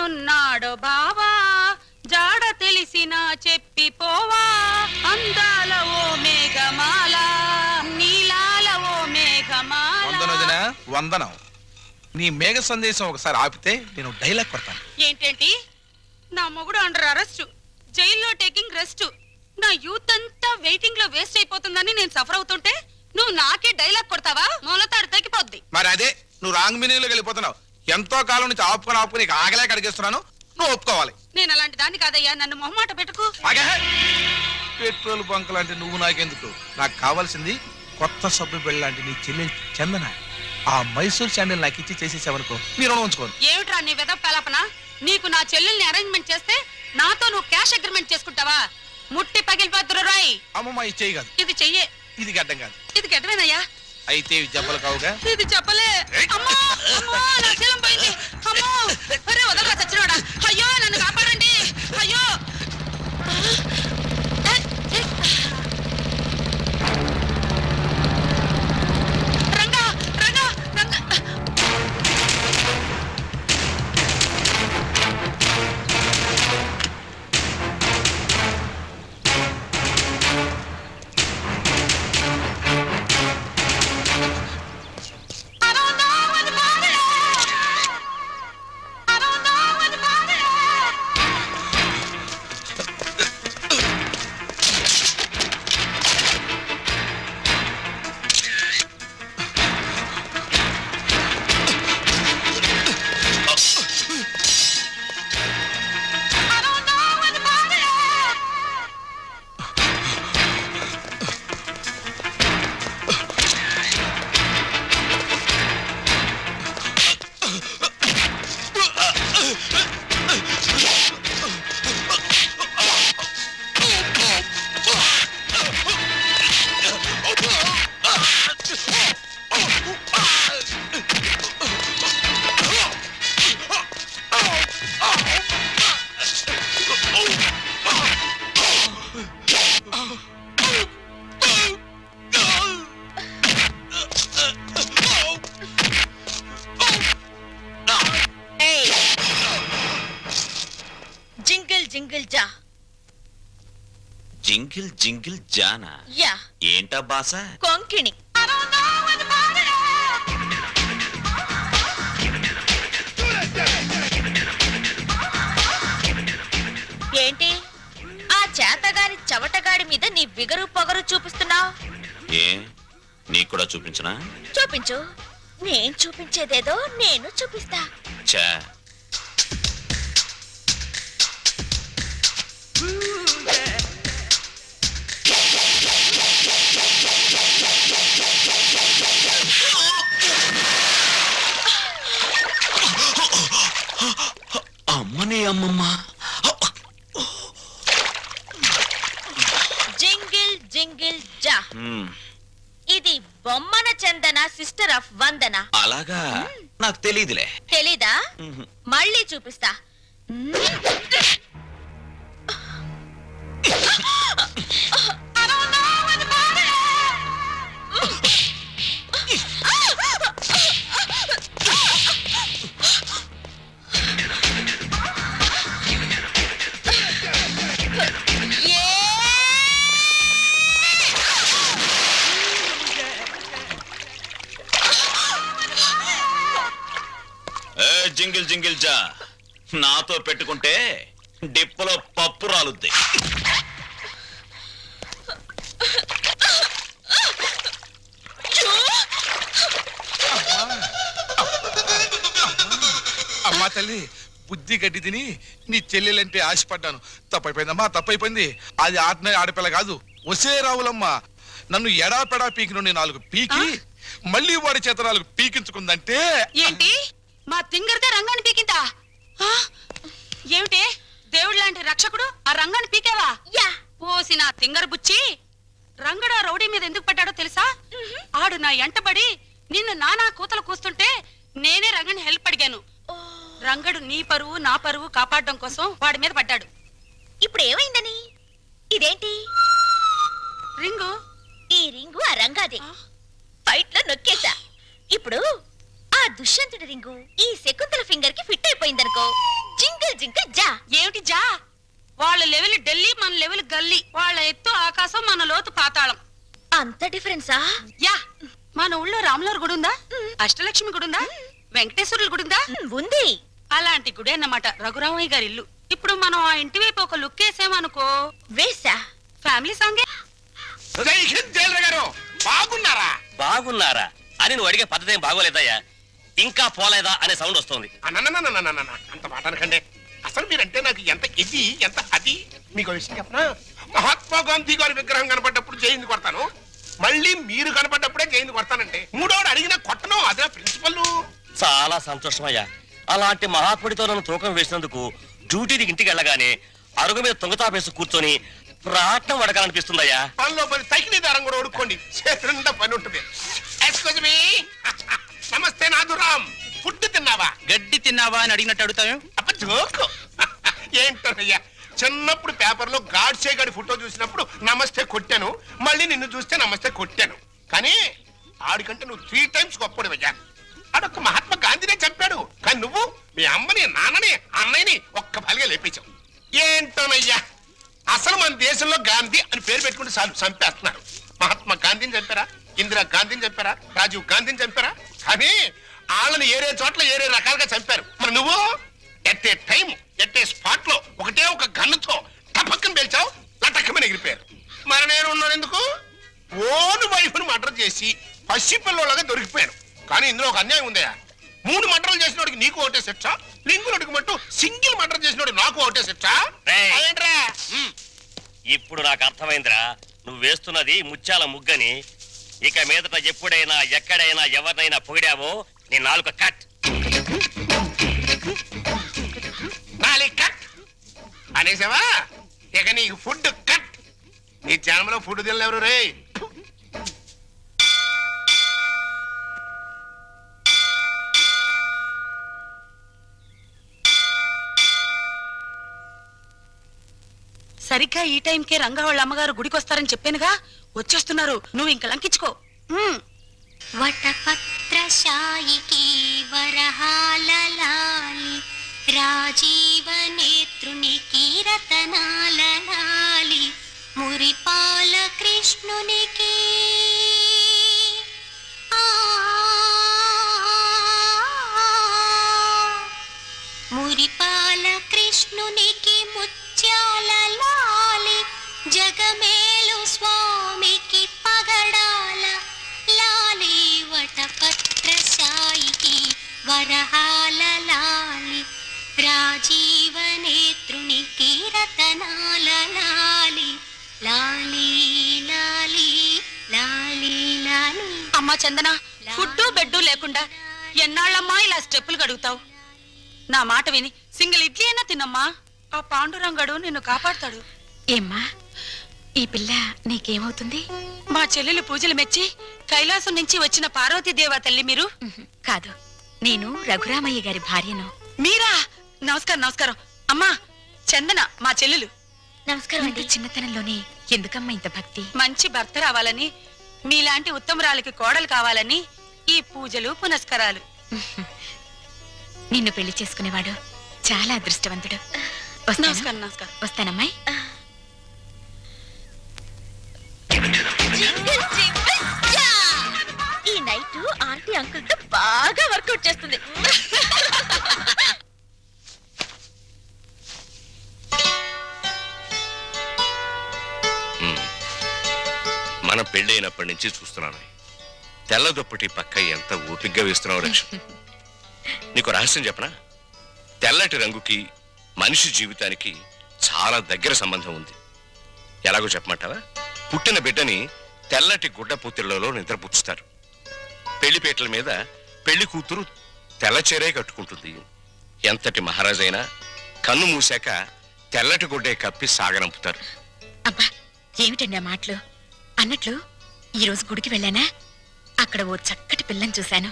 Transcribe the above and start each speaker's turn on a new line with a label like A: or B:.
A: ఎక్కడున్నాడో బావా జాడ తెలిసినా చెప్పిపోవా అందాల ఓ మేఘమాల నీలాల ఓ మేఘమాల
B: వందనం నీ మేఘ సందేశం ఒకసారి ఆపితే నేను డైలాగ్ కొడతాను.
A: ఏంటేంటి నా మొగుడు అండర్ అరెస్ట్ జైల్లో టేకింగ్ రెస్ట్ నా యూత్ అంతా వెయిటింగ్ లో వేస్ట్ అయిపోతుందని నేను సఫర్ అవుతుంటే నువ్వు నాకే డైలాగ్ కొడతావా? మూలతాడు తగ్గిపోద్ది.
B: మరి అదే నువ్వు రాంగ్ మీనింగ్ లోకి వెళ్ళిపోతున్నావు. ఎంతో కాలం నుంచి ఆపుకొని ఆగలేక అడిగేస్తున్నాను, నువ్వు ఒప్పుకోవాలి.
A: నేను అలాంటి దాన్ని కాదయ్యా, నన్ను మొహమాట పెట్టుకు.
B: పెట్రోల్ బంక్ లాంటి నువ్వు నాకెందుకు? నాకు కావాల్సింది కొత్త సబ్బు బిళ్ళ లాంటి నీ చెల్లెలు చందన. ఆ మైసూర్ శాండిల్ నాకు ఇచ్చి చేసేసావనుకో నీ రుణం ఉంచుకోను.
A: ఏమిట్రా నీ వెదవ పేలాపన? నీకు నా చెల్లెల్ని అరేంజ్మెంట్ చేస్తే నాతో నువ్వు క్యాష్ అగ్రిమెంట్ చేసుకుంటావా? ముట్టి పగిలిపోతురు రాయ్.
B: అమ్మమ్మ ఇది చెయ్యి కాదు,
A: ఇది చెయ్యే.
B: ఇది గడ్డం కాదు,
A: ఇది గడ్డమేనయ్యా.
B: అయితే ఇవి జబ్బలు కావుగా.
A: ఇది చెప్పలే. అమ్మో అమ్మో నా శీలం పోయింది. అమ్మో అరే వదలరా చచ్చినోడా. అయ్యో నన్ను కాపాడండి. అయ్యో రంగా రంగా రంగా. జింగిల్ జా.
C: జింగిల్ జింగిల్ జానా?
A: యా.
C: ఏంటా బాస?
A: కొంకిణి. ఏంటి ఆ చేతగారి చవటగాడి మీద నీ బిగరు పొగరు చూపిస్తున్నావు?
C: ఏ నీకు కూడా చూపించనా?
A: చూపించు. నేను చూపించేదేదో నేను చూపిస్తా.
C: చా అమ్మని అమ్మమ్మ.
A: జింగిల్ జింగిల్ జా. ఇది బొమ్మన చందన సిస్టర్ ఆఫ్ వందన.
C: అలాగా? నాకు తెలీదులే.
A: తెలీదా? మళ్ళీ చూపిస్తా.
C: జింగిల్ జింగిల్ జా, నాతో పెట్టుకుంటే డిప్పలో పప్పు రాలుద్ది.
B: అమ్మా తల్లి, బుద్ధి గడ్డి తిని నీ చెల్లెలంటే ఆశపడ్డాను. తప్పైపోయిందమ్మా, తప్పైపోయింది. అది ఆడపిల్ల కాదు, ఒసే రావులమ్మ. నన్ను ఎడాపెడా పీకి నుండి 4 పీకి మళ్ళీ వాడి చేత 4 పీకించుకుందంటే.
A: ఏంటి మా తింగర్దే రంగాన్ని పీకిందా? ఏమిటి దేవుడు లాంటి రక్షకుడు ఆ రంగాన్ని పీకేవా? పోసి నా తింగర్ బుచ్చి. రంగడు ఆ రౌడీ మీద ఎందుకు పడ్డాడో తెలుసా? ఆడు నా ఎంటబడి నిన్ను నానా కూతలు కూస్తుంటే నేనే రంగని హెల్ప్ అడిగాను. రంగడు నీ పరువు నా పరువు కాపాడడం కోసం వాడి మీద పడ్డాడు. ఇప్పుడు ఏమైందని? ఇదేంటి రింగు? ఈ రింగు ఆ రంగాది. ఫైట్ లో నొక్కేశా. ఇప్పుడు ఆ
D: దుష్యంతుడి రింగు ఈ శకుంతల ఫింగర్ కి ఫిట్ అయిపోయిందనుకో, జింగిల్ జింగిల్ జా.
A: ఏమిటి జా? వాళ్ళ లెవెల్ ఢిల్లీ, మన లెవెల్ గల్లీ. వాళ్ళ ఎత్తు ఆకాశం, మన లోతు పాతాళం.
D: అంత డిఫరెన్సా?
A: యా. మన ఊళ్ళో రాములవారి గుడి ఉందా? అష్టలక్ష్మి గుడి ఉందా? వెంకటేశ్వరుల గుడి ఉందా?
D: ఉంది.
A: అలాంటి గుడి అన్నమాట రఘురామయ్య గారి ఇల్లు. ఇప్పుడు మనం ఆ ఇంటి వైపు ఒక లుక్ వేసామనుకో,
D: వేసా.
A: ఫ్యామిలీ సాంగే.
B: బాగున్నారా?
E: బాగున్నారా అని నువ్వు అడిగే పద్ధతి ఏం బాగోలేదయ్యా. ఇంకా పోలేదా అనే సౌండ్ వస్తుంది.
F: అంత మాట అనకండి. అసలు మీరంటే నాకు ఎంత ఇది ఎంత అది. మీకు విషయం చెప్పనా? మహాత్మా గాంధీ గారి విగ్రహం కనపడ్డప్పుడు జైలు కొడతాను, మళ్ళీ మీరు కనపడ్డప్పుడే జైలు కొడతానండి. మూడోడు అడిగిన కొట్టను, అదే ప్రిన్సిపల్.
E: చాలా సంతోషమయ్యా. అలాంటి మహాత్ముడితో నన్ను తూకం వేసినందుకు డ్యూటీకి ఇంటికి వెళ్ళగానే అరుగు మీద తొంగతాపేసి కూర్చొని ప్రాణం వడకాలనిపిస్తుందయ్యా.
F: పనిలో పని తగిన దారం కూడా ఓడుకోండి, చేతులంతా పని ఉంటుంది. Excuse me. నమస్తే నాథురామ్. ఫుడ్ తిన్నావా?
G: గడ్డి తిన్నావా అని అడిగినట్టు అడుగుతావు.
F: అప్ప జోకు. ఏంటోనయ్యా, చిన్నప్పుడు పేపర్లో గాడ్సే గారి ఫోటో చూసినప్పుడు నమస్తే కొట్టాను, మళ్ళీ నిన్ను చూస్తే నమస్తే కొట్టాను. కానీ ఆడికంటే నువ్వు 3 times గొప్పడివయ్యా. ఆడొక్క మహాత్మా గాంధీనే చంపాడు, కానీ నువ్వు మీ అమ్మని, నాన్నని, అన్నయ్యని ఒక్క బలిగా లేపించావు. ఏంటోనయ్యా, అసలు మన దేశంలో గాంధీ అని పేరు పెట్టుకుంటే చాలు చంపేస్తున్నారు. మహాత్మా గాంధీని చంపారా? ఇందిరా గాంధీని చంపారా? రాజీవ్ గాంధీని చంపారా? కానీ వాళ్ళని ఏరే చోట్ల ఏరే రకాలుగా చంపారు. మరి నువ్వు at a time at a spot లో ఒకటే ఒక గన్నుతో టపక్కన పేల్చావు, లటక్కమని ఎగిరిపోయారు. మరి నేను ఉన్నాను ఎందుకు? ఓను వైఫ్ను మర్డర్ చేసి పసిపిల్లలాగా దొరికిపోయాను. కానీ ఇందులో ఒక అన్యాయం ఉందయా. 3 మర్డర్లు చేసినోడికి నీకు ఒకటే శిక్ష, లింగులకి మట్టు సింగిల్ మర్డర్ చేసినోడు నాకు ఒకటే శిక్ష. అదేంట్రా?
E: ఇప్పుడు నాకు అర్థమైందిరా, నువ్వు వేస్తున్నది ముత్యాల ముగ్గని. ఇక మీదట ఎప్పుడైనా ఎక్కడైనా ఎవరినైనా పొగిడావో నీ నాలుక కట్.
F: నాలుగు కట్ అనేసావా? ఇక నీకు ఫుడ్ కట్. నీ జన్మలో ఫుడ్ తినలేవరు రే.
A: సరిగ్గా ఈ టైంకే రంగా వాళ్ళ అమ్మగారు గుడికి వస్తారని చెప్పానుగా, వచ్చేస్తున్నారు. నువ్వు ఇంక లంకించుకో.
D: వటపత్రశాయికి వరహాలలాలి, రాజీవ నేత్రునికి రతనాలలాలి, మురిపాల కృష్ణునికి మురిపాల కృష్ణునికి ముత్యాల లాలి, జగమేలు స్వామికి పగడాల లాలి, వటపత్రశాయికి వరహాల లాలి, రాజీవ నేత్రునికి రతనాల లాలి, లాలి లాలి లాలి లాలి.
A: అమ్మా చందన, ఫుడ్డు బెడ్డు లేకుండా ఎన్నాళ్ళమ్మా ఇలా స్టెప్పులు గడుగుతావు? నా మాట విని సింగిల్ ఇడ్లీ అయినా తినమ్మా. ఆ పాండురంగడు నిన్ను కాపాడుతాడు.
D: ఏమ్మా, ఈ పిల్ల నీకేమవుతుంది?
A: మా చెల్లెలు పూజలు మెచ్చి కైలాసం నుంచి వచ్చిన పార్వతీదేవా తల్లి మీరు?
D: కాదు, నేను రఘురామయ్య గారి భార్యను.
A: మీరా? నమస్కారం నమస్కారం. అమ్మా చందన మా చెల్లెలు.
D: నమస్కారం అండి. చిన్నతనంలోనే ఎందుకమ్మా ఇంత భక్తి?
A: మంచి భర్త రావాలని, మీలాంటి ఉత్తమరాలకి కోడలు కావాలని ఈ పూజలు పునస్కారాలు.
D: నిన్ను పెళ్లి చేసుకునేవాడు చాలా అదృష్టవంతుడు.
A: నమస్కారం నమస్కారం.
D: వస్తానమ్మాయి. ఈ నైట్ ఆంటీ అంకుల్ తో బాగా వర్కౌట్ చేస్తుంది.
C: మన పెళ్ళైనప్పటి నుంచి చూస్తున్నాను, తెల్ల దుప్పటి పక్క ఎంత ఓపిగ్గా వేస్తున్నావు రక్ష. నీకు రహస్యం చెప్పనా? తెల్లటి రంగుకి మనిషి జీవితానికి చాలా దగ్గర సంబంధం ఉంది. ఎలాగో చెప్పమంటావా? పుట్టిన బిడ్డని తెల్లటి గుడ్డ పూతిళ్లలో నిద్రపుచ్చుతారు. పెళ్లిపేటల మీద పెళ్లి కూతురు తెల్ల చీరే కట్టుకుంటుంది. ఎంతటి మహారాజైనా కన్ను మూసాక తెల్లటి గుడ్డే కప్పి సాగనంపుతారు.
D: అబ్బా, ఏమిటండి ఆ మాటలు? అన్నట్లు ఈ రోజు గుడికి వెళ్ళానా, అక్కడ ఓ చక్కటి పిల్లని చూశాను.